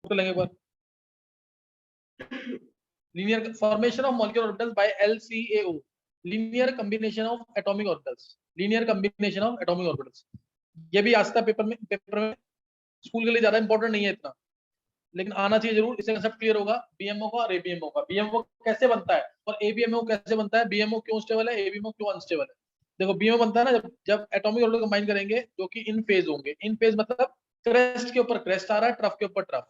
लेंगे एक बार। Linear formation of molecular orbitals by LCAO, linear combination of atomic orbitals, linear combination of atomic orbitals. ये भी आज तक पेपर में स्कूल के लिए ज्यादा इंपॉर्टेंट नहीं है इतना, लेकिन आना चाहिए जरूर, इससे कंसेप्ट क्लियर होगा बीएमओ का और एबीएमओ का। बीएमओ कैसे बनता है और एबीएमओ कैसे बनता है, बीएमओ क्यों स्टेबल है, एबीएमओ क्यों अनस्टेबल है। देखो बीएमओ बनता है ना जब एटॉमिक ऑर्बिटल कंबाइन करेंगे जो कि इन फेज होंगे। इन फेज मतलब क्रेस्ट के ऊपर क्रेस्ट आ रहा है, ट्रफ के ऊपर ट्रफ।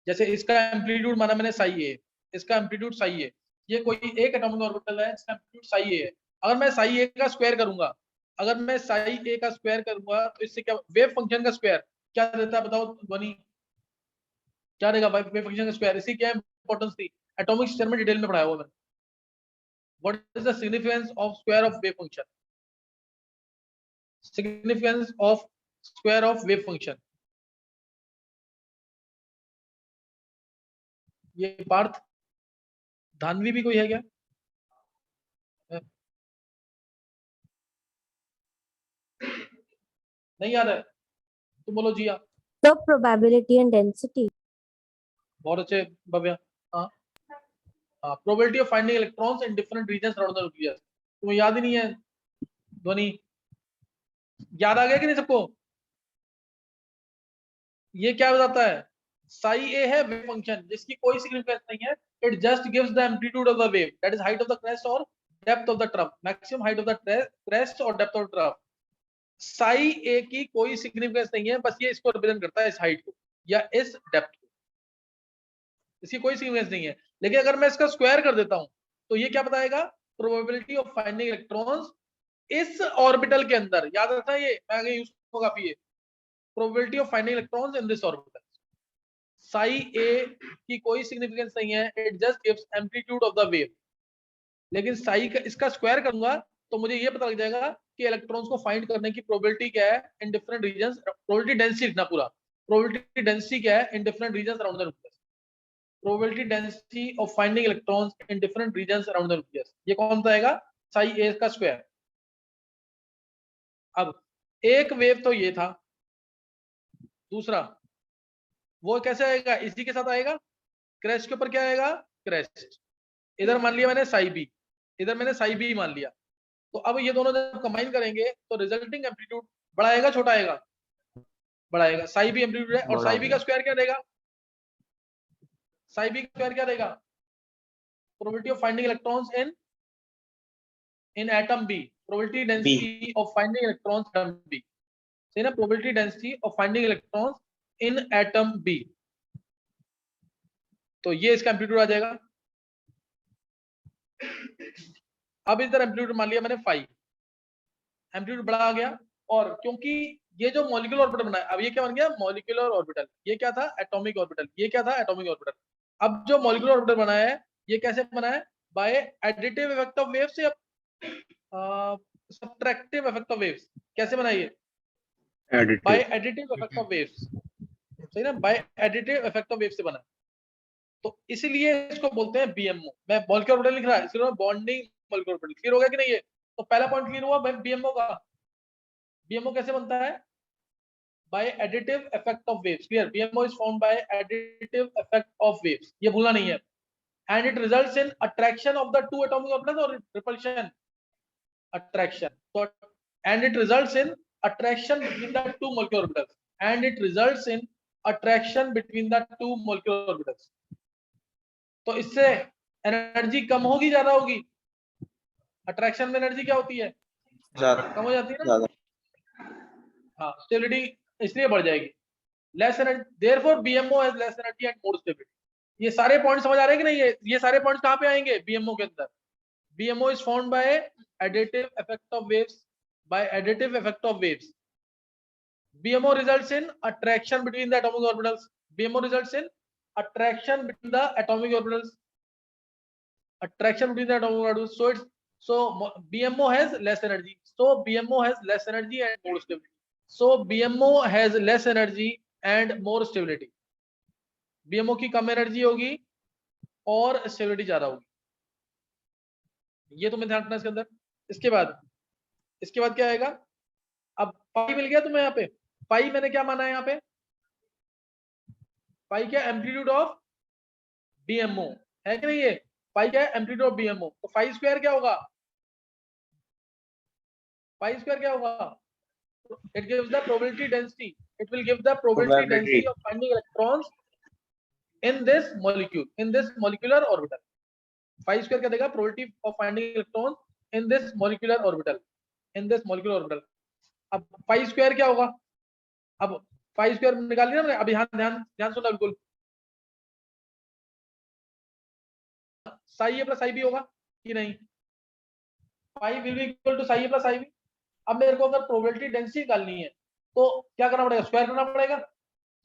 जैसे इसका एम्पलीट्यूड माना मैंने साई ए, इसका एम्पलीट्यूड साई ए, ये कोई एक एटॉमिक ऑर्बिटल है इसका एम्पलीट्यूड साई ए है। अगर मैं साई ए का स्क्वायर करूंगा, अगर मैं साई ए का स्क्वायर करूंगा तो इससे क्या, वेव फंक्शन का स्क्वायर क्या देता है बताओ ध्वनि, क्या देगा वेव फंक्शन का स्क्वायर। इसी क्या इंपॉर्टेंस थी, एटॉमिक स्ट्रक्चर में डिटेल में पढ़ाया हुआ मैंने। What is the significance of square of wave function, significance of square of wave function. ये पार्थ धानवी भी कोई है क्या? नहीं याद है? तुम बोलो जिया। The probability and density. बहुत अच्छे भव्या। हाँ हाँ, probability of finding electrons in different reasons around the nucleus. तुम्हें याद ही नहीं है ध्वनि, याद आ गया कि नहीं सबको? ये क्या बताता है, साई ए है वेव फंक्शन जिसकी कोई सिग्निफिकेंस नहीं है, it just gives the amplitude of the wave, that is height of the crest और depth of the trough, maximum height of the crest और depth of trough. Psi a की कोई significance नहीं है, बस ये इसको रिप्रेजेंट करता है, इस हाइट को या इस डेप्थ को, इसकी कोई सिग्निफिकेंस नहीं है। लेकिन अगर मैं इसका स्क्वायर कर देता हूं तो ये क्या बताएगा, प्रोबेबिलिटी ऑफ फाइंडिंग इलेक्ट्रॉन्स इस ऑर्बिटल के अंदर। याद रखना ये, मैं आगे यूज होगा काफी, ये probability of finding electrons in this orbital. Psi a की कोई सिग्निफिकेंस नहीं है, it just gives amplitude of the wave. लेकिन साई का इसका स्क्वायर करूंगा तो मुझे ये पता लग जाएगा कि इलेक्ट्रॉन्स को फाइंड करने की प्रोबेबिलिटी क्या है in different reasons. Probability density लिखना पूरा, प्रोबेबिलिटी डेंसिटी क्या है in different reasons around the nucleus, probability density of finding electrons in different reasons around the nucleus. ये कौन सा आएगा, साई ए का स्क्वायर। अब एक वेव तो ये था, दूसरा वो कैसे आएगा, इसी के साथ आएगा, क्रेस्ट के ऊपर क्या आएगा, क्रेस्ट। इधर मान लिया मैंने साई बी, इधर मैंने साई बी मान लिया। तो अब ये दोनों जब कंबाइन करेंगे तो रिजल्टिंग एम्पलीट्यूड बड़ा आएगा छोटा आएगा, बड़ा आएगा। साई बी एम्पलीट्यूड है और साई बी का स्क्वायर क्या देगा, साई बी का स्क्वायर क्या देगा, probability of finding electrons in atom B, probability density of finding electrons atom B, सही ना, probability density of finding electrons in atom B. तो ये इसका एम्पलीट्यूड आ जाएगा। अब इधर एम्पलीट्यूड मान लिया मैंने 5, एम्पलीट्यूड बड़ा आ गया। और क्योंकि ये जो मॉलिक्यूलर ऑर्बिटल बना है, अब ये क्या बन गया, मॉलिक्यूलर ऑर्बिटल। ये क्या था, एटॉमिक ऑर्बिटल। ये क्या था, एटॉमिक ऑर्बिटल। अब जो मॉलिक्यूलर ऑर्बिटल बना है ये कैसे बना है, by additive effect of waves या सब्ट्रैक्टिव इफेक्ट ऑफ वेव्स। कैसे बना ये, by additive effect of waves, सही ना, by additive effect of waves से बना। तो इसलिए इसको बोलते हैं बीएमओ। मैं मॉलिक्यूलर ऑर्बिटल लिख रहा है, इसलिए बॉन्डिंग मॉलिक्यूलर ऑर्बिटल। क्लियर हो गया कि नहीं ये? तो पहला पॉइंट क्लियर हुआ बीएमओ का। बीएमओ कैसे बनता है, by additive effect of waves, clear, BMO is formed by additive effect of waves, ये भूलना नहीं है। And it results in attraction of the two atomic orbitals or repulsion, attraction, so and it results in attraction between the two molecular orbitals, and it results in attraction between the two molecular orbitals। तो इससे energy कम होगी ज्यादा होगी, attraction में energy क्या होती है, कम हो जाती है ना। हाँ, स्टेबिलिटी इसलिए बढ़ जाएगी, less energy, therefore BMO has less energy and more stability. ये सारे पॉइंट समझ आ रहे हैं कि नहीं? ये सारे पॉइंट्स कहां पे आएंगे बीएमओ के अंदर। BMO is found by additive effect of waves, by additive effect of waves. BMO results in attraction between the atomic orbitals. BMO results in attraction between the atomic orbitals. Attraction between the atomic orbitals. So it's BMO has less energy. So BMO has less energy and more stability. So BMO has less energy and more stability. BMO की कम energy होगी और stability ज्यादा होगी, ये तुम्हें ध्यान रखना इसके अंदर। इसके बाद क्या आएगा, अब पाई मिल गया तुम्हें यहाँ पे। पाई मैंने क्या माना है यहाँ पे, पाई क्या एम्पलीट्यूड ऑफ बीएमओ है कि नहीं, ये पाई क्या है एम्पलीट्यूड ऑफ बीएमओ, तो पाई स्क्वायर क्या होगा, पाई स्क्वायर क्या होगा, it gives the probability density, it will give the probability density of finding electrons in this molecular orbital. phi square क्या देगा, probability of finding electrons in this molecular orbital, in this molecular orbital. अब phi square क्या होगा, अब phi square निकाल लिया हमने, अब यहाँ ध्यान ध्यान सुनना बिल्कुल, psi a plus psi b होगा कि नहीं, phi will be equal to psi a plus psi b. अब मेरे को अगर प्रोबेबिलिटी डेंसिटी निकालनी है तो क्या करना पड़ेगा, स्क्वायर करना पड़ेगा,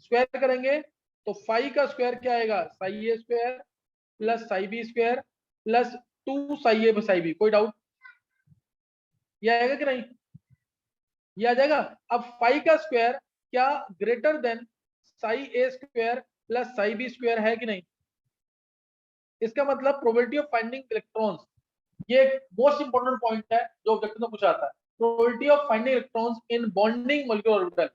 स्क्वायर करेंगे तो फाई का स्क्वायर क्या आएगा, साई ए square plus psi B square plus 2 psi ए साई बी, कोई डाउट, ये आएगा कि नहीं, ये आ जाएगा। अब फाई का स्क्वायर क्या ग्रेटर देन साई ए square plus psi B square है कि नहीं, इसका मतलब प्रोबेबिलिटी ऑफ फाइंडिंग इलेक्ट्रॉन्स, ये मोस्ट इंपोर्टेंट पॉइंट है जो ऑब्जेक्टिव में पूछा आता है, probability of finding electrons in bonding molecular orbital,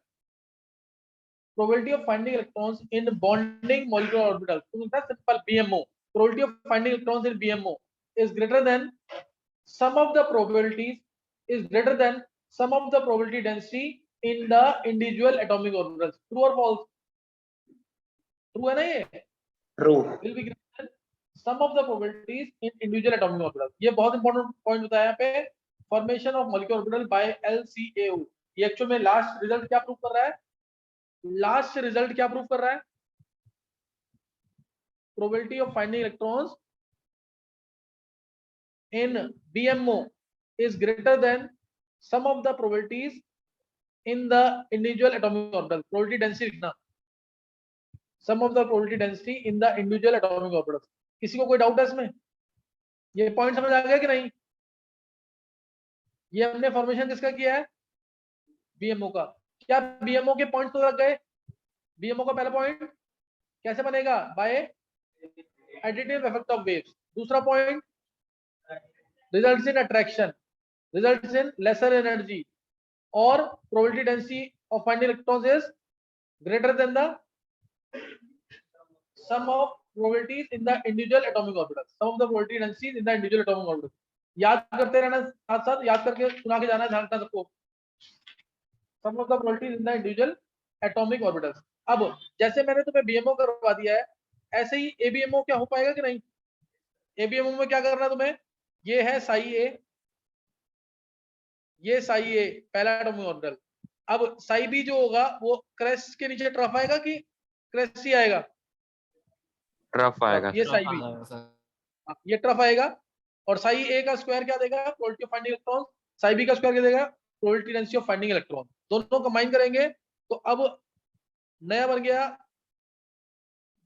probability of finding electrons in bonding molecular orbital, so that's simple BMO, probability of finding electrons in BMO is greater than sum of the probabilities, is greater than sum of the probability density in the individual atomic orbitals, true or false, true है ना, ये True. will be greater than sum of the probabilities in individual atomic orbitals. ये बहुत important point बताया यहाँ पे, formation of molecular orbital by LCAO, ये actual में लास्ट रिजल्ट क्या प्रूव कर रहा है, लास्ट रिजल्ट क्या प्रूव कर रहा है, probability of finding electrons in BMO is greater than sum of the probabilities in the individual atomic orbital, probability density लिखना, sum of the probability density in the individual atomic orbitals. किसी को कोई doubt है इसमें, ये point समझ आ गया कि नहीं, ये हमने फॉर्मेशन किसका किया है, बीएमओ का, क्या बीएमओ के पॉइंट तो लग गए, बीएमओ का पहला पॉइंट कैसे बनेगा, by additive effect of waves, दूसरा point results in attraction, results in lesser energy, और probability density of finding electrons is greater than the sum of probabilities in the individual atomic orbitals, sum of the probability densities in the individual atomic orbitals, याद करते रहना, साथ साथ याद करके सुना के जाना, ध्यान रखना सबको, sum of the probabilities in the individual atomic orbitals. अब जैसे मैंने तुम्हें बीएमओ करवा दिया है, ऐसे ही एबीएमओ क्या हो पाएगा कि नहीं, एबीएमओ में क्या करना तुम्हें, ये है साई ए, ये साई ए पहला एटॉमिक ऑर्बिटल, अब साई बी जो होगा वो क्रेस्ट के नीचे ट्रफ आएगा कि क्रेस्ट ही आएगा, ट्रफ आएगा, ये साई बी, ये ट्रफ आएगा, और साई ए का स्क्वायर क्या देगा, probability of finding electron, psi B का स्क्वायर क्या देगा, probability density of finding electron, दोनों कंबाइन करेंगे तो अब नया बन गया,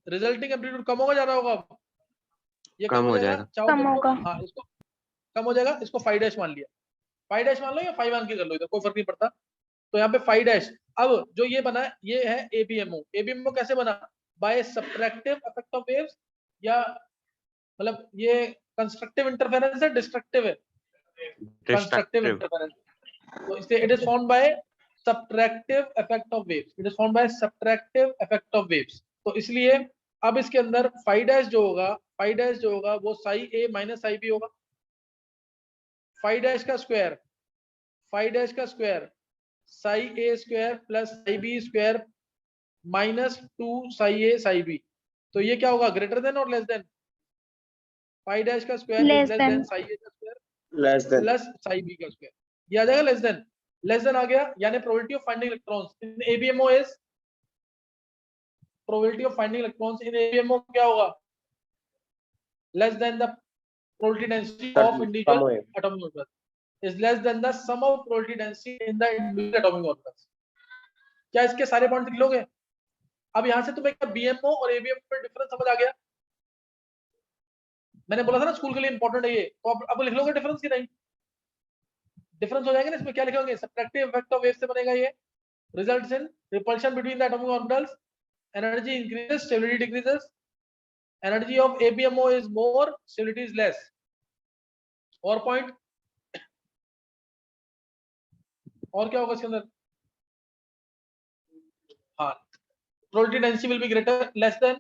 रिजल्टिंग एम्पलीट्यूड कम होगा ज्यादा होगा, ये कम हो जाएगा, कम होगा, हाँ इसको कम हो जाएगा, इसको 5 डैश मान लिया, 5 डैश मान लो या 5 मान के कर लो, इधर कोई फर्क नहीं पड़ता, तो यहाँ पे 5 डैश। अब जो ये बना ये है एबीएमओ, एबीएमओ कैसे बना, by subtractive effect of waves, या मतलब ये कंस्ट्रक्टिव इंटरफेरेंस है डिस्ट्रक्टिव है, कंस्ट्रक्टिव इंटरफेरेंस, तो इससे it is found by subtractive effect of waves, it is found by subtractive effect of waves, तो इसलिए अब इसके अंदर 5 डैश जो होगा, 5 डैश जो होगा वो psi A minus psi B होगा, 5 डैश का स्क्वायर, 5 डैश का स्क्वायर साई ए square plus psi B square minus 2 psi ए साई बी, तो ये क्या होगा, ग्रेटर देन और लेस देन, 5 डैश का square less than psi A का स्क्वायर प्लस साई बी का स्क्वायर, ये आ जाएगा लेस देन आ गया, यानी probability of finding electrons in ABMO is, probability of finding electrons in ABMO क्या होगा, less than the probability density of individual atomic orbitals is less than the sum of probability density in the individual atomic orbitals। क्या इसके सारे point लिख लोगे, अब यहां से तुम्हें क्या बीएमओ और एबीएमओ में डिफरेंस समझ आ गया, मैंने बोला था ना स्कूल के लिए इंपॉर्टेंट है ये, तो अब लिख लोगे डिफरेंस की नहीं, डिफरेंस हो जाएगा ना, इसमें क्या लिखोगे, सब्ट्रैक्टिव इफेक्ट ऑफ वेव से बनेगा ये, results in repulsion between the atomic orbitals, energy increases stability decreases, energy of ABMO is more stability is less, और पॉइंट, और क्या होगा इसके अंदर, हाँ probability density will be greater less than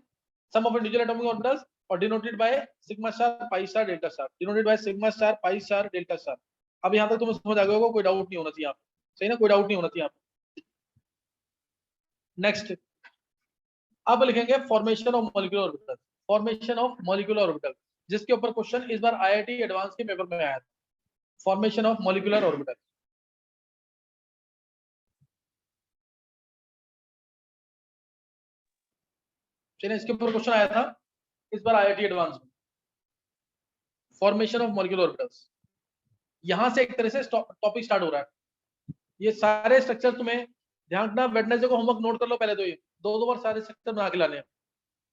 sum of individual atomic orbitals or denoted by sigma star pi star delta star, denoted by sigma star pi star delta star. अब यहाँ तक तुम्हें समझ आ गया होगा, कोई डाउट नहीं होना चाहिए यहाँ पे, सही ना, कोई डाउट नहीं होना चाहिए यहाँ पे। नेक्स्ट अब लिखेंगे formation of molecular orbital, formation of molecular orbital, जिसके ऊपर क्वेश्चन इस बार आईआईटी एडवांस के पेपर में आया था, फॉर्मेशन ऑफ मॉलिक्यूलर ऑर्बिटल। चलिए इसके ऊपर क्वेश्चन आया था इस बार आईआईटी एडवांस में, फॉर्मेशन ऑफ मॉलिक्यूलर ऑर्बिटल्स। यहां से एक तरह से टॉपिक स्टार्ट हो रहा है। ये सारे स्ट्रक्चर तुम्हें ध्यान रखना, वेडनेसडे को होमवर्क नोट कर लो पहले, तो ये दो बार सारे स्ट्रक्चर बना के लाने हैं।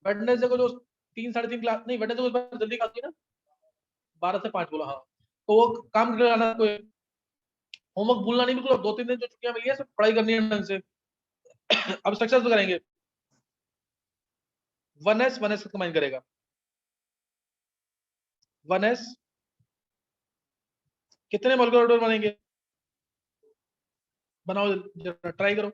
वेडनेसडे को जो 3 साढ़े 3 क्लास नहीं, वेडनेसडे को जल्दी क्लास की ना, 12 से 5 बोला, हाँ, तो वो काम कर लाना, कोई होमवर्क भूलना नहीं बिल्कुल। 2-3 दिन जो छुट्टियां मिली है सब पढ़ाई करनी है ढंग से। अब स्ट्रक्चर्स तो करेंगे, 1s 1s का कंबाइन करेगा, 1s कितने मॉलिक्यूलर ऑर्बिटल बनेंगे, बनाओ जरा, ट्राई करो।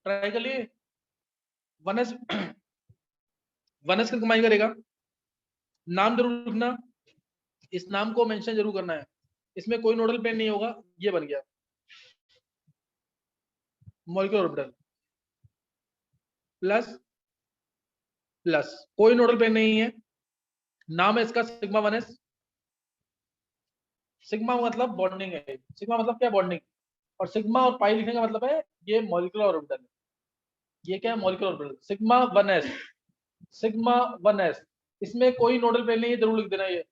ट्राई कर लिए, 1s 1s का कंबाइन करेगा। नाम जरूर लिखना, इस नाम को मेंशन जरूर करना है, इसमें कोई नोडल प्लेन नहीं होगा। ये बन गया मॉलिक्यूलर ऑर्बिटल, प्लस प्लस, कोई नोडल प्लेन नहीं है, नाम है इसका सिग्मा 1s। सिग्मा मतलब बॉन्डिंग है, सिग्मा मतलब क्या, बॉन्डिंग, और सिग्मा और पाई लिखने का मतलब है ये मॉलिक्यूलर ऑर्बिटल है। ये क्या है, molecular orbital, sigma 1s, sigma 1s। इसमें कोई नोडल प्लेन नहीं है, जरूर लिख देना, ये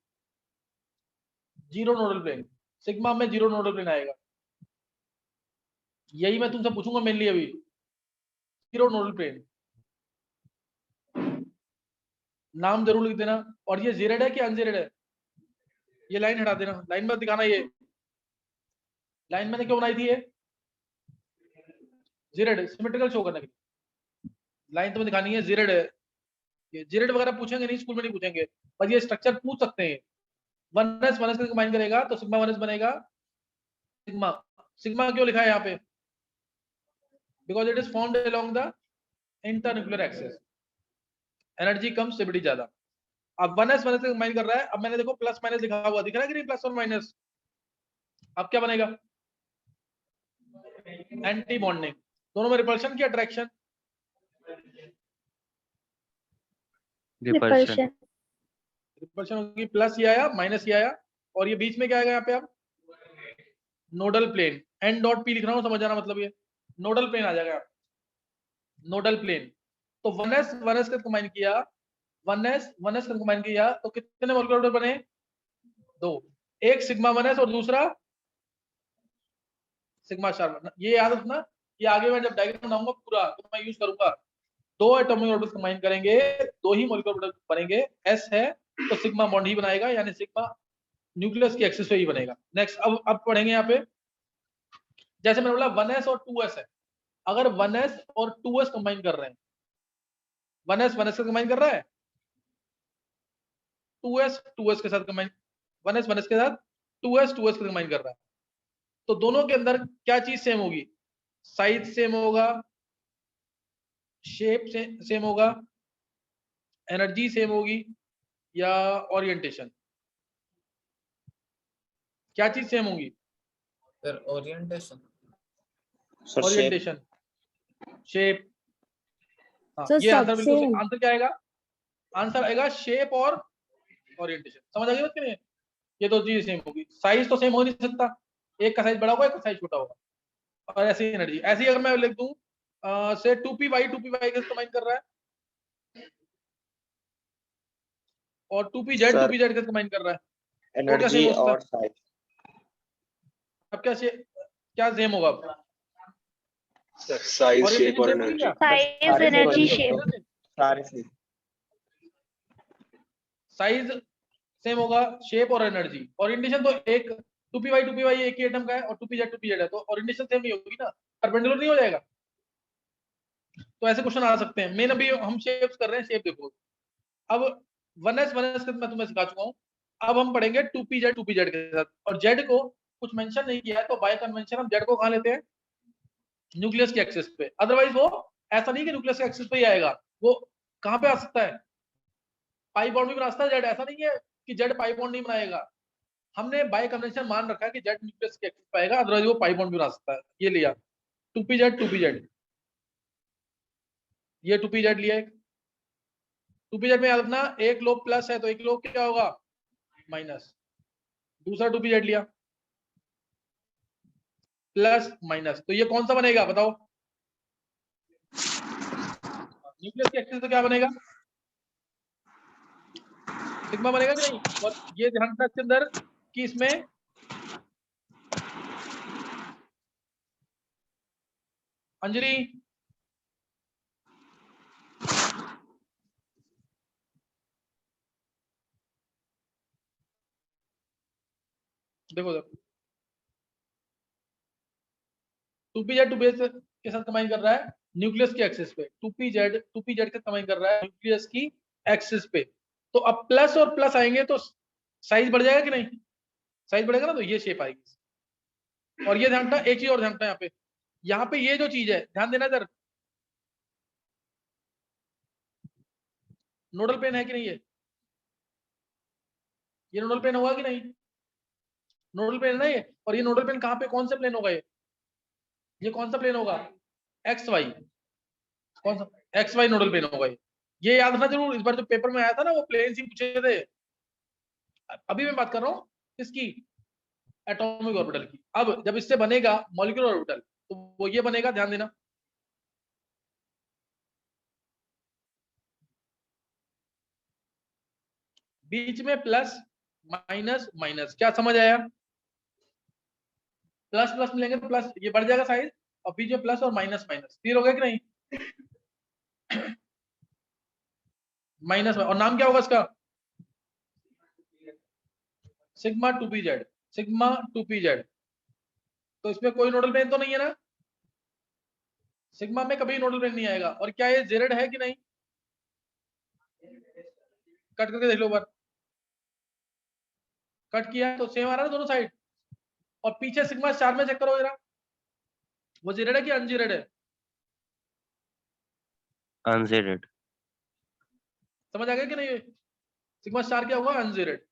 0 नोडल प्लेन, सिग्मा में 0 नोडल प्लेन आएगा। यही मैं तुमसे पूछूंगा मेनली अभी, 0 नोडल प्लेन, नाम जरूर लिख देना। और ये जीरेड है कि अनजीरेड है, ये लाइन हटा देना, लाइन में दिखाना। ये लाइन मैंने क्यों बनाई थी, ये जीरेड सिमेट्रिकल शो करने के लिए लाइन तुम्हें दिखानी है, जीरेड है। ये जीरेड वगैरह पूछेंगे नहीं, स्कूल में नहीं पूछेंगे, पर ये स्ट्रक्चर पूछ सकते हैं। 1s 1s का कंबाइन करेगा तो सिग्मा 1s बनेगा। सिग्मा, सिग्मा क्यों लिखा है यहाँ पे, because it is found along the internuclear axis, energy come, stability ज्यादा। अब 1s 1s का कंबाइन कर रहा है। अब मैंने देखो प्लस माइनस लिखा हुआ दिख रहा है कि नहीं, प्लस और माइनस। अब क्या बनेगा, एंटी बॉन्डिंग। दोनों में रिपल्शन की अट्रैक्शन, रिपल्शन, रिपल्शन होगी। प्लस ये आया, माइनस ये आया, और ये बीच में क्या आएगा यहाँ पे, अब nodal plane, N dot P लिख रहा हूँ, समझ आना मतलब, ये नोडल प्लेन आ जाएगा, नोडल प्लेन। तो 1s 1s का कंबाइन किया, 1s 1s का कंबाइन किया तो कितने मॉलिक्यूलर ऑर्बिटल बने, 2, एक सिग्मा 1s और दूसरा सिग्मा स्टार। ये याद रखना, ये आगे मैं जब डायग्राम बनाऊंगा पूरा तो मैं यूज करूंगा। 2 एटॉमिक ऑर्बिटल्स कंबाइन करेंगे, 2 ही मॉलिक्यूलर ऑर्बिटल बनेंगे। s है तो सिग्मा बॉन्ड ही बनाएगा, यानी सिग्मा न्यूक्लियस की एक्सिस पे ही बनेगा। नेक्स्ट अब पढ़ेंगे यहाँ पे, जैसे मैंने बोला 1s और 2s है, अगर 1s और 2s कंबाइन कर रहे हैं, 1s 1s का कंबाइन कर रहा है, 2s 2s के साथ कंबाइन, 1s 1s के साथ 2s 2s का कंबाइन कर रहा है, तो दोनों के अंदर क्या चीज सेम होगी, साइज सेम होगा, शेप सेम होगा, एनर्जी सेम होगी, या ओरिएंटेशन, क्या चीज सेम होगी, सर ओरिएंटेशन, ओरिएंटेशन, शेप। हाँ, So ये आंसर बिल्कुल, same. आंसर क्या आएगा, आंसर आएगा शेप और ओरिएंटेशन। समझ आ गई बात कि नहीं? ये दो चीजें सेम होगी, साइज तो सेम हो नहीं सकता, एक का साइज बड़ा होगा एक का साइज छोटा होगा। और ऐसी एनर्जी, ऐसी अगर मैं लिख दूं से 2py के कंबाइन कर रहा है और 2pz सर 2pz के कंबाइन कर रहा है, तो क्या सेम एनर्जी हो सकता है? और साइज। अब क्या सेम होगा? सर साइज शेप ओरिएंटेशन और सेम होगी एनर्जी। क्या? Size, energy, shape. सारे से साइज सेम होगा, शेप और एनर्जी। ओरिएंटेशन तो एक 2py एक ही एटम का है और 2pz है, तो ओरिएंटेशन सेम ही होगी ना, परपेंडिकुलर नहीं हो जाएगा? तो ऐसे क्वेश्चन आ सकते हैं। मेन अभी हम शेप्स कर रहे हैं, शेप देखो। अब 1s का मैं तुम्हें सिखा चुका हूं, अब हम पढ़ेंगे 2pz के साथ। और z को कुछ मेंशन नहीं किया है, तो बाय कन्वेंशन हम z को कहां लेते हैं? न्यूक्लियस के एक्सिस पे। अदरवाइज वो ऐसा नहीं कि न्यूक्लियस के एक्सिस पे ही आएगा, वो कहां पे आ सकता है? पाई बॉन्ड भी बना सकता है जेड, ऐसा नहीं है कि जेड पाई बॉन्ड नहीं बनाएगा। हमने बाय कन्वेंशन मान रखा है कि जेड न्यूक्लियस के एक्सिस पे आएगा, अदरवाइज वो पाई बॉन्ड भी बना सकता है। ये लिया 2pz, ये 2pz लिया। एक 2pz में याद रखना, एक लोग प्लस है तो एक लोग क्या होगा? माइनस। दूसरा 2pz लिया, प्लस माइनस, तो ये कौन सा बनेगा बताओ? न्यूक्लियस के एक्सिस पे क्या बनेगा? सिग्मा बनेगा कि नहीं? और ये ध्यान रखना इसके अंदर कि इसमें अंजलि देखो 2pz के साथ कंबाइन कर रहा है न्यूक्लियस की एक्सिस पे, 2pz के कंबाइन कर रहा है न्यूक्लियस की एक्सिस पे। तो अब प्लस और प्लस आएंगे तो साइज बढ़ जाएगा कि नहीं? साइज बढ़ेगा ना, तो ये शेप आएगी। और ये ध्यान रखना, एक चीज और ध्यान रखना, यहाँ पे ये जो चीज है ध्यान देना इधर, नोडल प्लेन है कि नहीं? ये नोडल प्लेन होगा कि नहीं? नोडल प्लेन है ना ये। और ये नोडल प्लेन कहाँ पे, कौन सा प्लेन होगा ये कौन सा प्लेन होगा? X Y. कौन सा? एक्स वाई नोडल प्लेन होगा ये याद रखना जरूर। इस बार जो पेपर में आया था ना वो प्लेन ही पूछे थे। अभी मैं बात कर रहा हूँ किसकी? एटॉमिक ऑर्बिटल की। अब जब इससे बनेगा मॉलिक्यूलर ऑर्बिटल तो वो ये बनेगा, ध्यान देना। बीच में प्लस माइनस माइनस, क्या समझ आया? प्लस प्लस मिलेंगे तो प्लस, ये बढ़ जाएगा साइज, और बीच में प्लस और माइनस माइनस। क्लियर हो गया कि नहीं? माइनस, और नाम क्या होगा इसका? Sigma 2pz, sigma 2pz। तो इसमें कोई नोडल प्लेन तो नहीं है ना? सिग्मा में कभी नोडल प्लेन नहीं आएगा। और क्या ये जेरेड है कि नहीं? कट करके देख लो बार, कट किया तो सेम आ रहा है दोनों साइड। और पीछे सिग्मा स्टार में चेक करो जरा, वो जेरेड है कि अनजेरेड है? अनजेडेड। समझ आ गया कि नहीं? सिग्मा स्टार क्या होगा? अनजेरेड।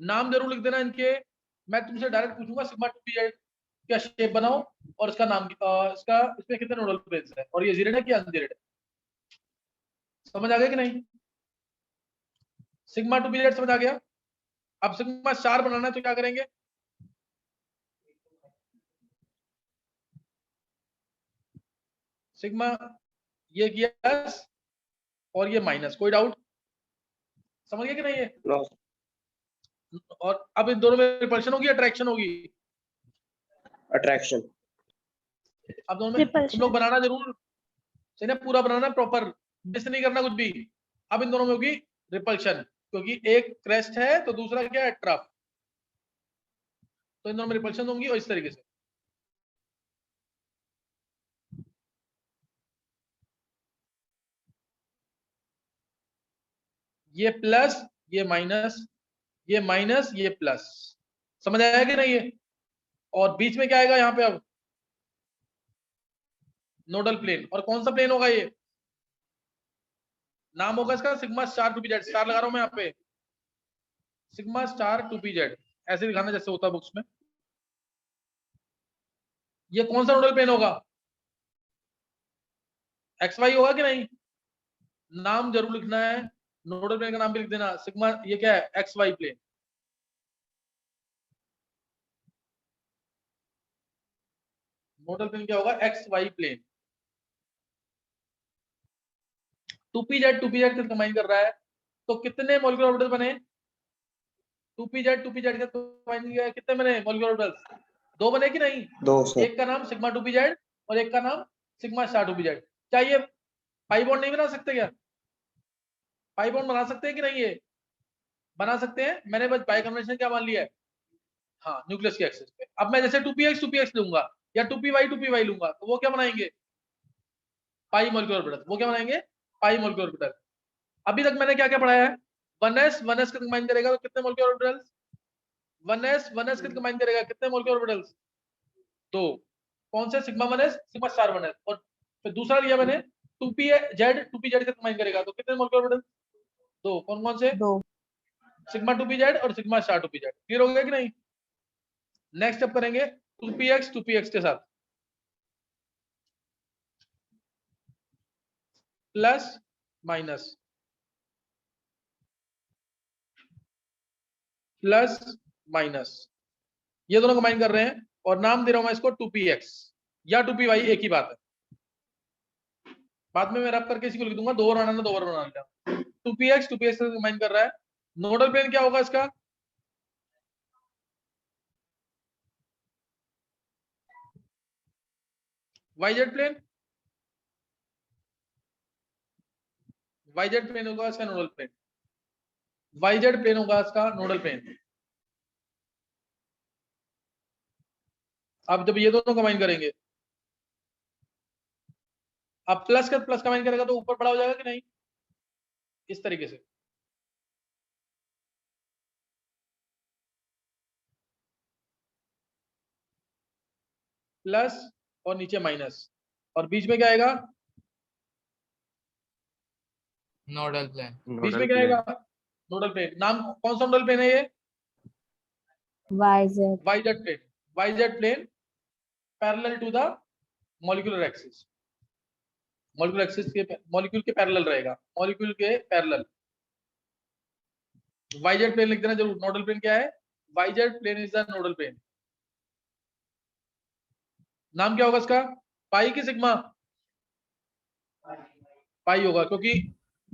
नाम जरूर लिख देना इनके। मैं तुमसे डायरेक्ट पूछूंगा सिग्मा 2pz क्या शेप बनाओ और इसका नाम, इसका इसमें कितने नोडल प्लेन्स है और ये जेरेड है कि अनजेरेड है? समझ आ गया कि नहीं? सिग्मा 2pz समझ आ गया। अब सिग्मा स्टार बनाना है तो क्या करेंगे? सिग्मा ये किया प्लस और ये माइनस, कोई डाउट? समझ गया कि नहीं है? नो और अब इन दोनों में रिपल्शन होगी, अट्रैक्शन होगी? अट्रैक्शन। अब दोनों में तुम Repulsion. लोग बनाना जरूर, सही ना? पूरा बनाना प्रॉपर, मिस नहीं करना कुछ भी। अब इन दोनों में होगी रिपल्शन, क्योंकि एक क्रेस्ट है तो दूसरा क्या है? ट्रफ। तो इन दोनों में रिपल्शन होंगी और इस तरीके से। ये प्लस, ये माइनस, ये माइनस, ये प्लस। समझ आया कि नहीं है? और बीच में क्या आएगा यहाँ पे? अब नोडल प्लेन। और कौन सा प्लेन होगा ये? नाम होगा इसका सिग्मा स्टार 2pz। स्टार लगा रहा हूं मैं यहाँ पे, सिग्मा स्टार 2pz, ऐसे दिखाना जैसे होता है बुक्स में। ये कौन सा नोडल प्लेन होगा? एक्स वाई होगा कि नहीं? नाम जरूर लिखना है नोडल प्लेन का नाम भी लिख देना सिग्मा, ये क्या है, X Y plane. Nodal plane क्या होगा, एक्स वाई प्लेन। 2pz से कंबाइन कर रहा है, तो कितने मॉलिक्यूलर ऑर्बिटल बने, 2pz से कंबाइन किया, कितने बने मॉलिक्यूलर ऑर्बिटल्स, 2 बने कि नहीं, 2 सर। एक का नाम सिग्मा 2pz और एक का नाम सिग्मा स्टार 2pz। क्या ये पाई बॉन्ड नहीं बना सकते, क्या पाई बॉन्ड बना सकते हैं कि नहीं, ये बना सकते हैं। मैंने बस बाय कन्वेंशन क्या मान लिया है, हाँ, न्यूक्लियस की एक्सिस पे। अब मैं जैसे 2px लूंगा या 2py लूंगा, तो वो क्या बनाएंगे, पाई मॉलिक्यूलर ऑर्बिटल। वो क्या बनाएंगे, पाई मॉलिक्यूलर ऑर्बिटल। अभी तक मैंने क्या क्या पढ़ाया है, 1s के कंबाइन करेगा तो कितने मॉलिक्यूलर ऑर्बिटल्स, 1s के कंबाइन करेगा कितने मॉलिक्यूलर ऑर्बिटल्स, 2। कौन से, sigma 1s sigma star 1s। और फिर दूसरा लिया मैंने 2pz से कंबाइन करेगा तो कितने मॉलिक्यूलर ऑर्बिटल्स, 2। कौन कौन से, 2 सिग्मा 2pz और सिग्मा स्टार 2pz। क्लियर हो गया कि नहीं। नेक्स्ट स्टेप करेंगे 2px के साथ, प्लस माइनस प्लस माइनस, ये दोनों कंबाइन कर रहे हैं और नाम दे रहा हूं मैं इसको 2px या 2py, एक ही बात है। बाद में मैं रब करके इसी को लिख दूंगा, 2 बार बनाना 2 बार बना लिया। 2px से कंबाइन कर रहा है। नोडल प्लेन क्या होगा इसका, yz प्लेन, yz प्लेन होगा इसका नोडल प्लेन, yz प्लेन होगा इसका नोडल प्लेन। अब जब ये दोनों कंबाइन करेंगे, अब प्लस का प्लस कंबाइन करेगा तो ऊपर बड़ा हो जाएगा कि नहीं, इस तरीके से। प्लस और नीचे माइनस, और बीच में क्या आएगा, नोडल प्लेन। बीच में क्या आएगा, नोडल प्लेन। नाम कौन सा नोडल प्लेन है, ये YZ yz plane parallel to the molecular axis. Molecular axis के, मॉलिक्यूल के पैरेलल रहेगा, मॉलिक्यूल के पैरेलल। yz प्लेन लिख देना जरूर। नोडल प्लेन क्या है, yz plane is the nodal plane. नाम क्या होगा इसका, पाई की सिग्मा, पाई होगा, क्योंकि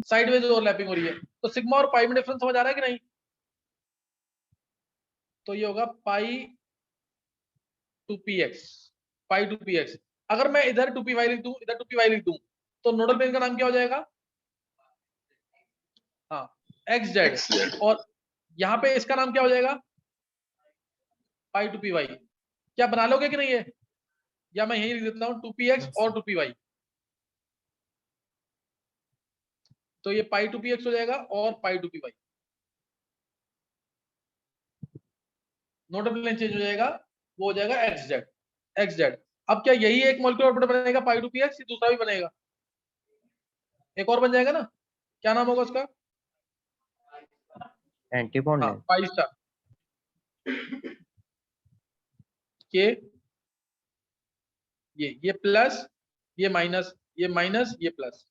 साइडवेज ओवरलैपिंग हो रही है। तो सिग्मा और पाई में डिफरेंस समझ आ रहा है कि नहीं, तो ये होगा पाई 2px, पाई 2px। अगर मैं इधर 2py लिख दूं, इधर 2py लिख दूं, तो नोडल प्लेन का नाम क्या हो जाएगा, हाँ, xz। और यहाँ पे इसका नाम क्या हो जाएगा, पाई 2py। क्या बना लोगे कि नहीं ये, या मैं यही लिख देता हूँ 2px और 2py, तो ये पाई 2px हो जाएगा और पाई 2py। नोडल प्लेन चेंज हो जाएगा, वो हो जाएगा xz। अब क्या यही एक मॉलिक्यूलर ऑर्बिटल बनेगा पाई 2px, दूसरा भी बनेगा, एक और बन जाएगा ना, क्या नाम होगा उसका, एंटीबॉन्ड हाँ, है। पाई स्टार के, ये प्लस, ये माइनस, ये माइनस, ये प्लस।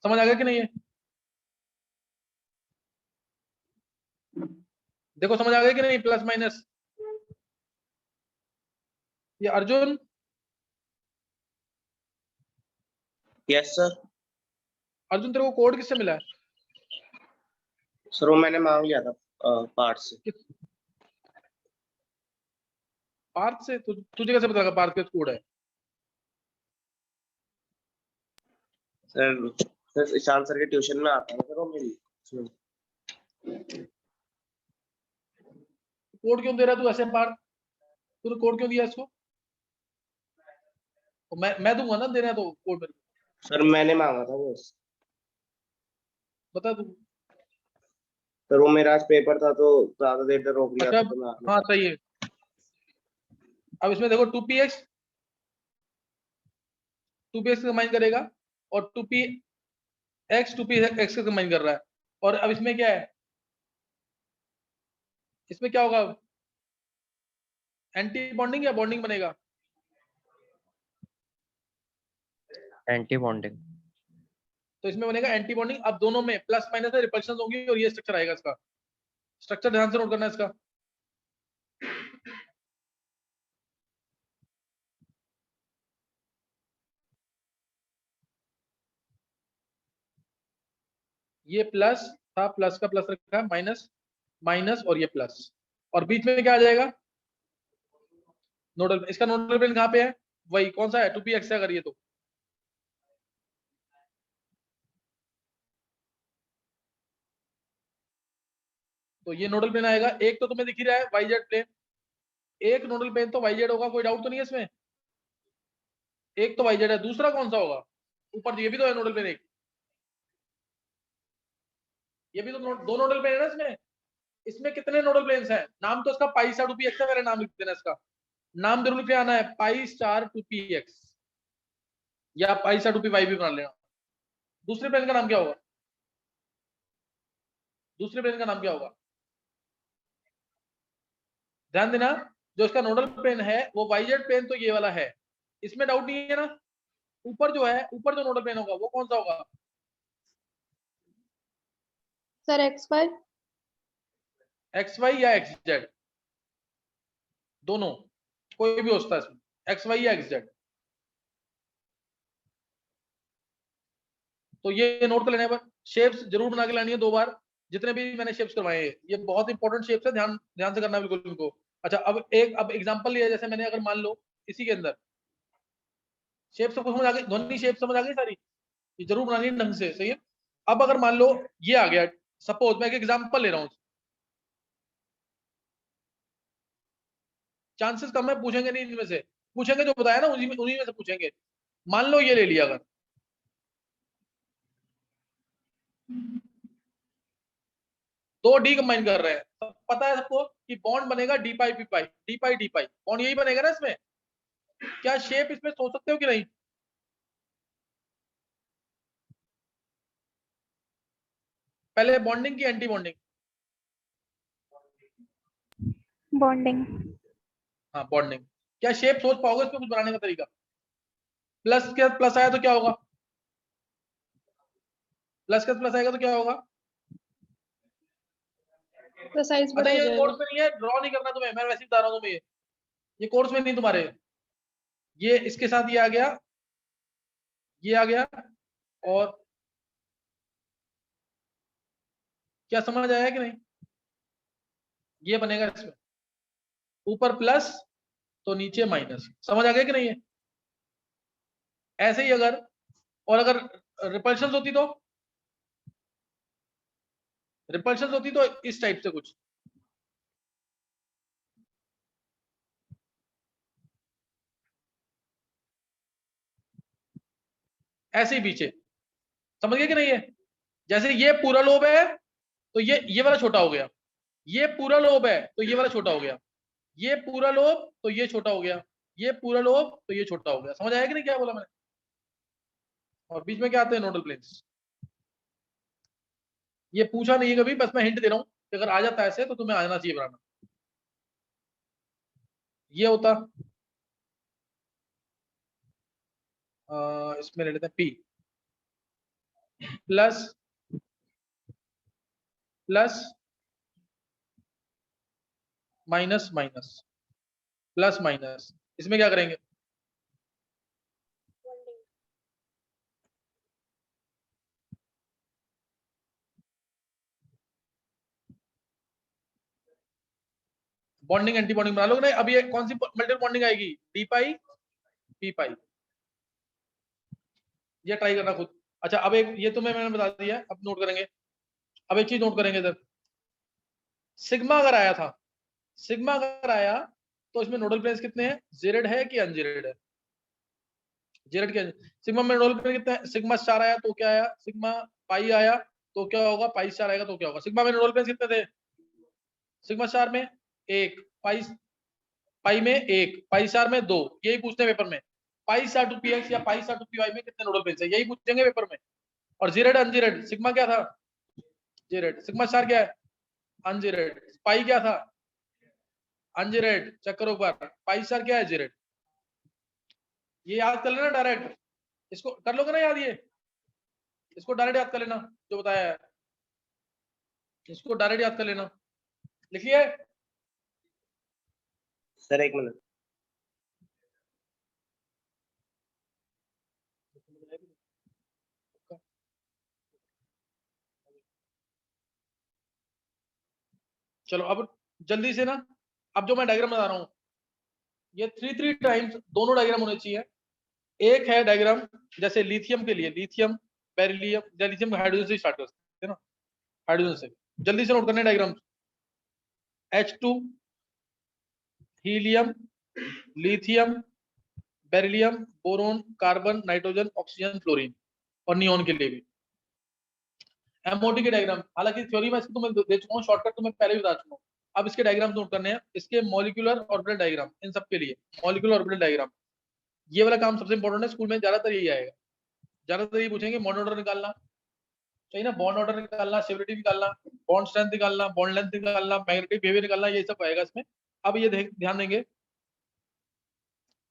समझ आ गया कि नहीं है, देखो समझ आ गया कि नहीं, प्लस माइनस। ये अर्जुन, यस सर। अर्जुन तेरे को कोड किससे मिला है, सर वो मैंने मांग लिया था पार्ट से। पार्थ से, तुझे कैसे पता लगा पार्थ का कोड है, सर ईशान सर के ट्यूशन में आता है सर वो मेरी। कोड क्यों दे रहा है तू ऐसे पार्थ, तूने कोड क्यों दिया इसको, तो मैं दूंगा ना, देना है तो कोड मेरे को सर मैंने मांगा था वो। बता तू। सर वो मेरा आज पेपर था तो ज्यादा देर तक रोक लिया अच्छा, था तो मैं हाँ सही है। अब इसमें देखो 2px से कंबाइन करेगा और 2px से कंबाइन कर रहा है, और अब इसमें क्या है, इसमें क्या होगा, एंटी बॉन्डिंग या बॉन्डिंग बनेगा, एंटी बॉन्डिंग। तो इसमें बनेगा एंटी बॉन्डिंग। अब दोनों में प्लस माइनस में रिपल्शन होंगी और ये स्ट्रक्चर आएगा इसका। स्ट्रक्चर ध्यान से नोट करना है इसका। ये प्लस था, प्लस का प्लस रखा, माइनस माइनस और ये प्लस, और बीच में क्या आ जाएगा नोडल। इसका नोडल प्लेन कहाँ पे है, वही कौन सा है 2px है अगर ये तो ये नोडल प्लेन आएगा। एक तो तुम्हें दिख ही रहा है वाईजेड प्लेन, एक नोडल प्लेन तो वाईजेड होगा, कोई डाउट तो नहीं है इसमें। एक तो वाईजेड है, दूसरा कौन सा होगा ऊपर, ये भी तो है नोडल प्लेन एक, ये भी तो दो नोडल प्लेन है ना इसमें। इसमें कितने नोडल प्लेन्स हैं, नाम तो इसका पाई स्टार 2px है, मेरा नाम लिख देना इसका, नाम जरूर लिख आना है पाई स्टार 2px या पाई स्टार 2py भी बना लेना। दूसरे प्लेन का नाम क्या होगा, दूसरे प्लेन का नाम क्या होगा, ध्यान देना। जो इसका नोडल प्लेन है वो वाईजेड प्लेन तो ये वाला है, इसमें डाउट नहीं है ना। ऊपर जो है, ऊपर जो नोडल प्लेन होगा वो कौन सा होगा सर XY XY या XZ, दोनों कोई भी हो सकता है इसमें, XY या XZ। तो ये नोट कर लेने पर शेप्स जरूर बना के लानी है 2 बार, जितने भी मैंने शेप्स करवाए हैं ये बहुत इंपॉर्टेंट शेप्स है, ध्यान ध्यान से करना बिल्कुल इनको। अच्छा अब एग्जांपल लिया, जैसे मैंने अगर मान लो इसी के अंदर शेप सबको समझ आ गई, ध्वनि शेप समझ आ गई सारी, ये जरूर बनानी है ढंग से, सही है। अब अगर मान लो ये आ गया, सपोज मैं एक एग्जांपल ले रहा हूँ, चांसेस कम है पूछेंगे नहीं इनमें से, पूछेंगे जो बताया ना उन्हीं में से पूछेंगे। मान लो ये ले लिया अगर, दो डी कंबाइन कर रहे हैं, तो पता है सबको कि बॉन्ड बनेगा डी पाई पी पाई, डी पाई डी पाई, बॉन्ड यही बनेगा ना इसमें। क्या शेप इसमें सोच सकते हो कि नहीं, पहले बॉन्डिंग की एंटी बॉन्डिंग, बॉन्डिंग हाँ बॉन्डिंग। क्या शेप सोच पाओगे इसमें कुछ बनाने का तरीका, प्लस के प्लस आया तो क्या होगा, प्लस के प्लस आएगा तो क्या होगा। तो साइज अच्छा ये कोर्स में नहीं है, ड्रॉ नहीं करना तुम्हें, मैं वैसे ही बता रहा हूँ तुम्हें, ये कोर्स में नहीं तुम्हारे, ये इसके साथ ये आ गया, ये आ गया, और क्या समझ आया कि नहीं, ये बनेगा इसमें, ऊपर प्लस तो नीचे माइनस, समझ आ गया कि नहीं है। ऐसे ही अगर, और अगर रिपल्शन होती तो, रिपल्शन होती तो इस टाइप से कुछ, ऐसे ही पीछे, समझ गए कि नहीं है। जैसे ये पूरा लोब है तो ये वाला छोटा हो गया, ये पूरा लोब है तो ये वाला छोटा हो गया, ये पूरा लोब तो ये छोटा हो गया, ये पूरा लोब तो ये छोटा हो गया, समझ आया कि नहीं क्या बोला मैंने। और बीच में क्या आते हैं नोडल प्लेन्स, ये पूछा नहीं है कभी, बस मैं हिंट दे रहा हूं कि अगर आ जाता है ऐसे तो तुम्हें आना चाहिए बनाना। ये होता इसमें ले लेते हैं P plus plus minus minus plus minus, इसमें क्या करेंगे, बॉन्डिंग एंटी बॉन्डिंग बना लोगे। नहीं अब ये कौन सी मल्टीपल बॉन्डिंग आएगी, डी पाई पी पाई, ये ट्राई करना खुद। अच्छा अब एक ये तो मैंने बता दिया, अब नोट करेंगे, अब एक चीज नोट करेंगे इधर, सिग्मा अगर आया था, सिग्मा अगर आया तो इसमें नोडल प्लेन्स कितने हैं, जेरेड है कि अनजेरेड है, जेरेड के सिग्मा में नोडल प्लेन कितने हैं, सिग्मा स्टार आया तो क्या आया, सिग्मा पाई आया तो क्या होगा, पाई स्टार आएगा तो क्या होगा। सिग्मा में नोडल प्लेन्स कितने थे, सिग्मा स्टार में एक, पाई में एक, पाई स्टार में दो, यही पूछते हैं पेपर में, पाई स्टार 2px या पाई स्टार 2py में कितने नोडल प्लेन्स है, यही पूछेंगे पेपर में। और जेरेड अनजेरेड, सिग्मा क्या था जेरेड, सिग्मा स्टार क्या है अनजेरेड, पाई क्या था अनजेरेड, चेक करो एक बार, पाई स्टार क्या है जेरेड, ये याद कर लेना डायरेक्ट, इसको कर लोगे ना याद, ये इसको डायरेक्ट याद कर लेना जो बताया है, इसको डायरेक्ट याद कर लेना। लिखिए सर 1 मिनट। चलो अब जल्दी से ना, अब जो मैं डायग्राम बता रहा हूं ये 3 टाइम्स दोनों डायग्राम होने चाहिए। एक है डायग्राम जैसे लिथियम के लिए, लिथियम बेरिलियम, लिथियम हाइड्रोजन से स्टार्ट करते हैं ना, हाइड्रोजन से। जल्दी से नोट करने diagram, H2 helium, lithium, beryllium, boron, carbon, nitrogen, oxygen, fluorine, और नियॉन के लिए भी एमओटी के डायग्राम। हालांकि थ्योरी में इसको तुम्हें दे चुका हूं, शॉर्टकट तुम्हें पहले भी बता चुका हूं। अब इसके डायग्राम नोट करने हैं, इसके मॉलिक्यूलर ऑर्बिटल डायग्राम, इन सब के लिए मॉलिक्यूलर ऑर्बिटल डायग्राम, ये वाला काम सबसे इंपॉर्टेंट है। स्कूल में ज्यादातर यही आएगा, ज्यादातर ये पूछेंगे बॉन्ड ऑर्डर निकालना, चाहिए ना, बॉन्ड ऑर्डर निकालना, स्टेबिलिटी निकालना, बॉन्ड स्ट्रेंथ निकालना, बॉन्ड लेंथ निकालना, मैग्नेटिक बिहेवियर निकालना, ये सब आएगा इसमें। अब ये ध्यान देंगे,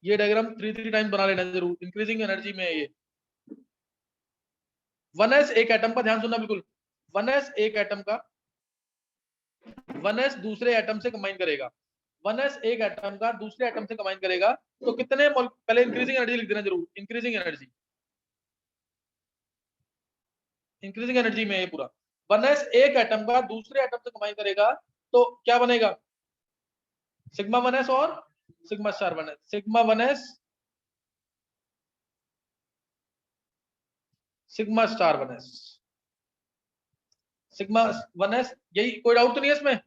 ये डायग्राम 3 टाइम्स बना लेना जरूर, इंक्रीजिंग एनर्जी में है ये। 1s एक एटम का, ध्यान सुनना बिल्कुल, 1s एक एटम का, 1s दूसरे एटम से कंबाइन करेगा, 1s एक एटम का दूसरे एटम से कंबाइन करेगा तो कितने पहले इंक्रीजिंग एनर्जी लिख देना जरूर, इंक्रीजिंग एनर्जी, इंक्रीजिंग एनर्जी में ये पूरा 1s एक एटम का दूसरे एटम से कंबाइन करेगा तो क्या बनेगा, सिग्मा 1s और sigma star 1s, sigma 1s sigma star 1s, sigma 1s, यही, कोई डाउट तो नहीं है इसमें।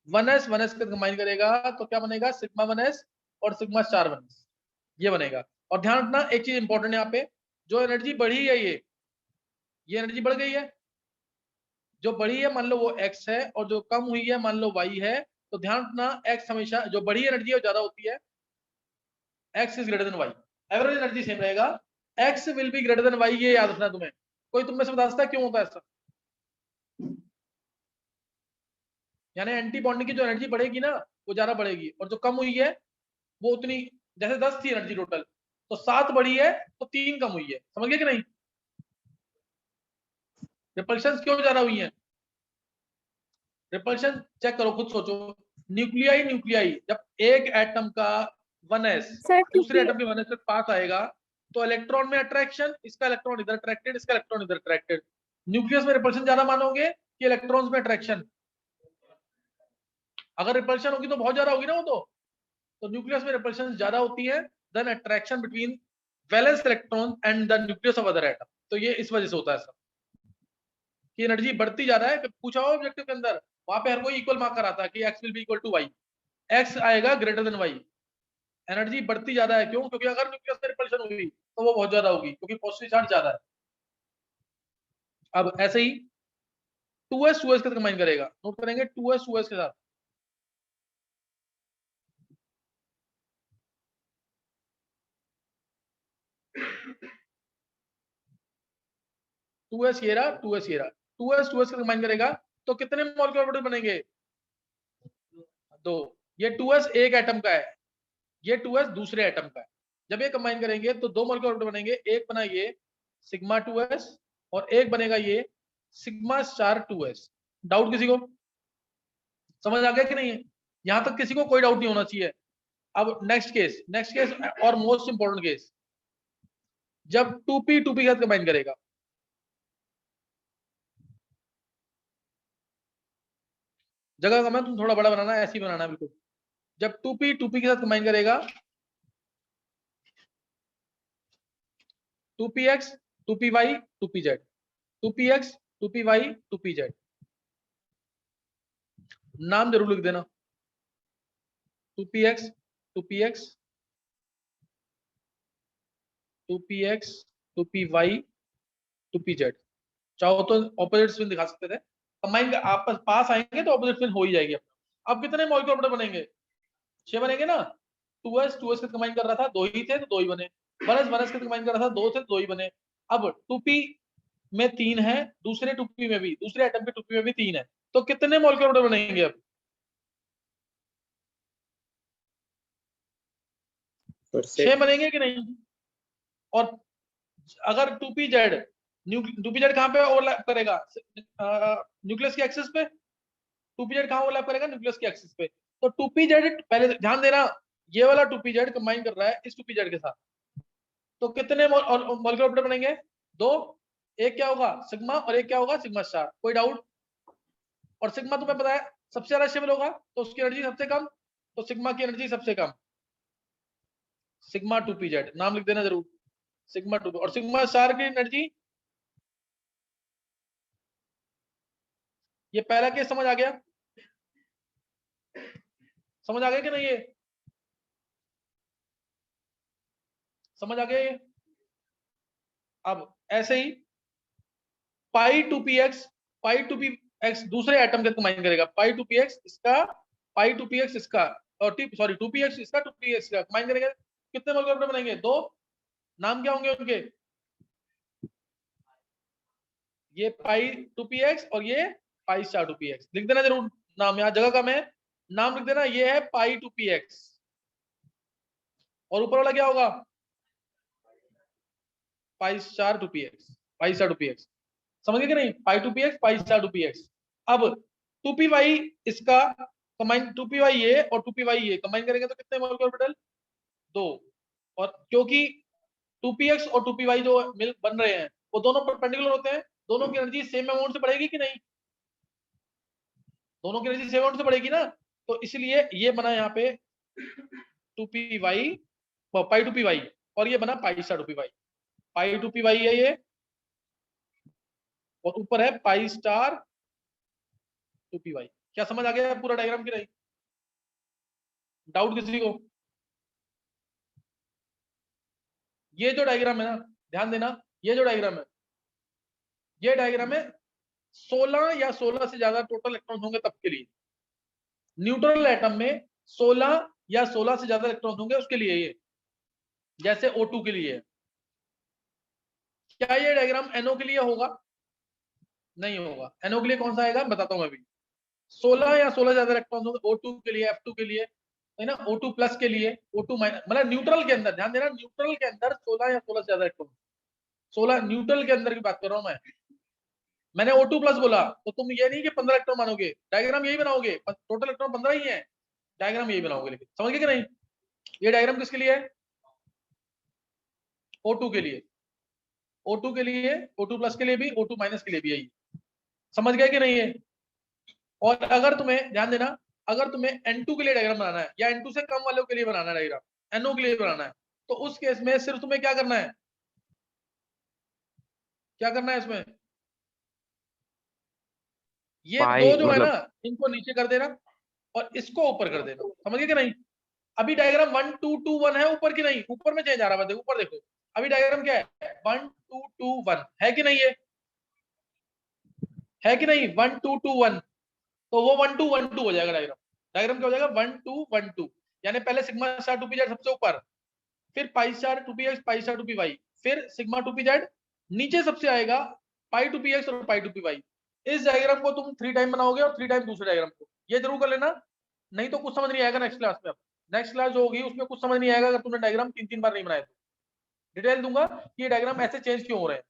1s 1s का कंबाइन करेगा तो क्या बनेगा, सिग्मा 1s और सिग्मा स्टार 1s, ये बनेगा। और ध्यान रखना एक चीज इंपॉर्टेंट है यहाँ पे, जो एनर्जी बढ़ी है ये एनर्जी बढ़ गई है, जो बढ़ी है मान लो वो x है, और जो कम हुई है मान लो y है। तो ध्यान रखना x हमेशा, जो बढ़ी एनर्जी है वो ज्यादा होती है, x is greater than y, average energy same रहेगा, x will be greater than y, ये याद रखना तुम्हें। कोई तुम में से बता सकता है क्यों होता है ऐसा, यानी एंटी बॉन्डिंग की जो एनर्जी बढ़ेगी ना वो ज्यादा बढ़ेगी, और जो कम हुई है वो उतनी, जैसे 10 थी एनर्जी टोटल तो 7 बढ़ी है तो 3 कम हुई है, समझ गए कि नहीं। रिपल्शन क्यों ज्यादा हुई है, रिपल्शन चेक करो, खुद सोचो। न्यूक्लियाई न्यूक्लियाई जब एक एटम का 1s सर दूसरे एटम के 1s के पास आएगा तो इलेक्ट्रॉन में अट्रैक्शन, इसका इलेक्ट्रॉन इधर अट्रैक्टेड, इसका इलेक्ट्रॉन इधर अट्रैक्टेड। न्यूक्लियस में रिपल्शन ज्यादा मानोगे कि इलेक्ट्रॉन्स में अट्रैक्शन, अगर रिपल्शन होगी तो बहुत ज्यादा होगी ना वो तो न्यूक्लियस में रिपल्शन ज्यादा होती है than attraction between valence electron and the nucleus of other atom. तो ये इस वजह से होता है ऐसा कि एनर्जी बढ़ती जा रहा है। पूछा हो ऑब्जेक्टिव के अंदर, वहां पे हर कोई इक्वल मार्क कराता है कि x will be equal to y, x आएगा ग्रेटर देन y, एनर्जी बढ़ती ज्यादा है, क्यों, क्योंकि अगर न्यूक्लियस में रिपल्शन हुई तो वो बहुत ज्यादा होगी क्योंकि पॉजिटिव चार्ज ज्यादा है। अब ऐसे ही 2s 2s के साथ कंबाइन करेगा, नोट करेंगे 2s 2s के साथ, टू एस ये रहा, 2s ये रहा, 2s 2s का कंबाइन करेगा तो कितने मॉलिक्यूलर ऑर्बिटल बनेंगे, 2। ये 2s एक एटम का है, ये 2s दूसरे एटम का है, जब ये कंबाइन करेंगे तो 2 मॉलिक्यूलर ऑर्बिटल बनेंगे, एक बना ये सिग्मा 2s और एक बनेगा ये सिग्मा स्टार 2s। डाउट किसी को, समझ आ गया कि नहीं है, यहां तक किसी को कोई डाउट नहीं होना चाहिए। अब नेक्स्ट केस और मोस्ट इंपोर्टेंट केस, जब 2p 2p के साथ कंबाइन करेगा, जगह कम है, तुम थोड़ा बड़ा बनाना है, ऐसे ही बनाना है बिल्कुल। जब 2p 2p के साथ कंबाइन करेगा 2px 2py 2pz, 2px 2py 2pz, नाम जरूर लिख देना, 2px 2px 2px 2py 2pz। चाहो तो ऑपोजिट स्पिन दिखा सकते थे, कंबाइन आपस पास आएंगे तो ऑपोजिट स्पिन हो ही जाएगी। अब कितने मॉलिक्यूलर ऑर्बिटल बनेंगे, 6 बनेंगे ना। 2s 2s के कंबाइन कर रहा था, 2 ही थे तो 2 ही बने, 1s 1s के कंबाइन कर रहा था, 2 थे तो 2 ही बने। अब 2p में 3 है, दूसरे 2p में भी, दूसरे एटम के 2p में भी 3 है, तो कितने मॉलिक्यूलर ऑर्बिटल बनेंगे अब, 6 बनेंगे कि नहीं। और अगर 2pz, 2pz कहाँ पे ओवरलैप करेगा? न्यूक्लियस की एक्सिस पे। 2pz कहाँ ओवरलैप करेगा? न्यूक्लियस की एक्सिस पे। तो 2pz, पहले ध्यान देना, ये वाला 2pz कंबाइन कर रहा है इस 2pz के साथ, तो कितने मॉलिक्यूलर ऑर्बिटल बनेंगे? 2। एक क्या होगा? सिग्मा, और एक क्या होगा? Sigma star. कोई डाउट? और सिग्मा तुम्हें पता है सबसे ज्यादा स्टेबल होगा, तो उसकी एनर्जी सबसे कम, तो सिग्मा की एनर्जी सबसे कम। सिग्मा 2pz नाम लिख देना जरूर, सिग्मा 2, और सिग्मा स्टार की एनर्जी। ये पहला केस समझ आ गया? समझ आ गया कि नहीं? ये समझ आ गया ये? अब ऐसे ही पाई 2px, पाई 2px दूसरे एटम के कंबाइन करेगा, पाई 2px इसका, पाई 2px इसका, और सॉरी 2px इसका, 2px का कंबाइन करेगा, कितने मॉलिक्यूलर ऑर्बिटल बनेंगे? 2। नाम क्या होंगे उनके? ये पाई 2px और ये पाई स्टार 2px। लिख देना जरूर नाम, यहाँ जगह कम है, नाम लिख देना। ये है पाई 2px, और ऊपर वाला क्या होगा? Pi star 2px, pi star 2px। समझ गए कि नहीं? पाई 2px, पाई स्टार 2px। अब 2py इसका कंबाइन, 2py ये और 2py ये कंबाइन करेंगे तो कितने मॉलिक्यूलर ऑर्बिटल? 2। और क्योंकि 2px और 2py जो मिल बन रहे हैं वो दोनों परपेंडिकुलर होते हैं, दोनों की एनर्जी सेम अमाउंट से बढ़ेगी कि नहीं? दोनों की एनर्जी सेम अमाउंट से बढ़ेगी ना, तो इसलिए ये बना यहाँ पे 2py, पाई 2py, और ये बना पाई स्टार 2py। पाई 2py है ये, और ऊपर है पाई स्टार 2py। क्या समझ आ गया पूरा डायग्राम की नहीं? डाउट किसी को? ये जो डायग्राम है ना, ध्यान देना, ये जो डायग्राम है, ये डायग्राम है 16 या 16 से ज्यादा टोटल इलेक्ट्रॉन होंगे तब के लिए। न्यूट्रल एटम में 16 या 16 से ज्यादा इलेक्ट्रॉन होंगे उसके लिए ये, जैसे O2 के लिए। क्या ये डायग्राम NO के लिए होगा? नहीं होगा। NO के लिए कौन सा आएगा बताता हूं मैं अभी। 16 या 16 ज्यादा इलेक्ट्रॉन होंगे O2 के लिए, F2 के लिए, है ना, O2 प्लस के लिए, O2 माइनस, मतलब न्यूट्रल के अंदर, ध्यान देना, न्यूट्रल के अंदर 16 या 16 से ज्यादा इलेक्ट्रॉन, 16 न्यूट्रल के अंदर की बात कर रहा हूं मैं। मैंने O2 प्लस बोला तो तुम ये नहीं कि 15 इलेक्ट्रॉन मानोगे, डायग्राम यही बनाओगे, टोटल इलेक्ट्रॉन 15 ही है, डायग्राम यही बनाओगे। लेकिन समझ गए कि नहीं? ये डायग्राम किसके लिए है? O2 के लिए, O2 के लिए, O2 प्लस के लिए भी, O2 माइनस के लिए भी यही। समझ गए कि नहीं है? और अगर तुम्हें, ध्यान देना, अगर तुम्हें N2 के लिए डायग्राम बनाना है या N2 से कम वालों के लिए बनाना है डायग्राम, NO के लिए बनाना है, तो उस केस में सिर्फ तुम्हें क्या करना है? क्या करना है इसमें? ये पाई दो जो है मतलब ना, इनको नीचे कर देना और इसको ऊपर कर देना। समझ गए कि नहीं? अभी डायग्राम 1 2 2 1 है ऊपर की नहीं, ऊपर में चेंज आ रहा है, देखो ऊपर देखो। अभी डायग्राम क्या है? 1 2 2 1 है कि नहीं? है कि नहीं? 1 2 2 1, तो वो 1 2 1 2 हो जाएगा डायग्राम। डायग्राम क्या हो जाएगा? 1 2 1 2, यानी पहले सिग्मा स्टार 2pz सबसे ऊपर, फिर pi star 2px, pi star 2py, फिर सिग्मा 2pz, नीचे सबसे आएगा पाई 2px और पाई 2py। इस डायग्राम को तुम 3 टाइम बनाओगे और 3 टाइम दूसरे डायग्राम को, ये जरूर कर लेना, नहीं तो कुछ समझ नहीं आएगा नेक्स्ट क्लास में। नेक्स्ट क्लास जो होगी उसमें कुछ समझ नहीं आएगा अगर तुमने डायग्राम 3 3 बार नहीं बनाए तो। डिटेल दूंगा कि ये डायग्राम ऐसे चेंज क्यों हो रहे हैं।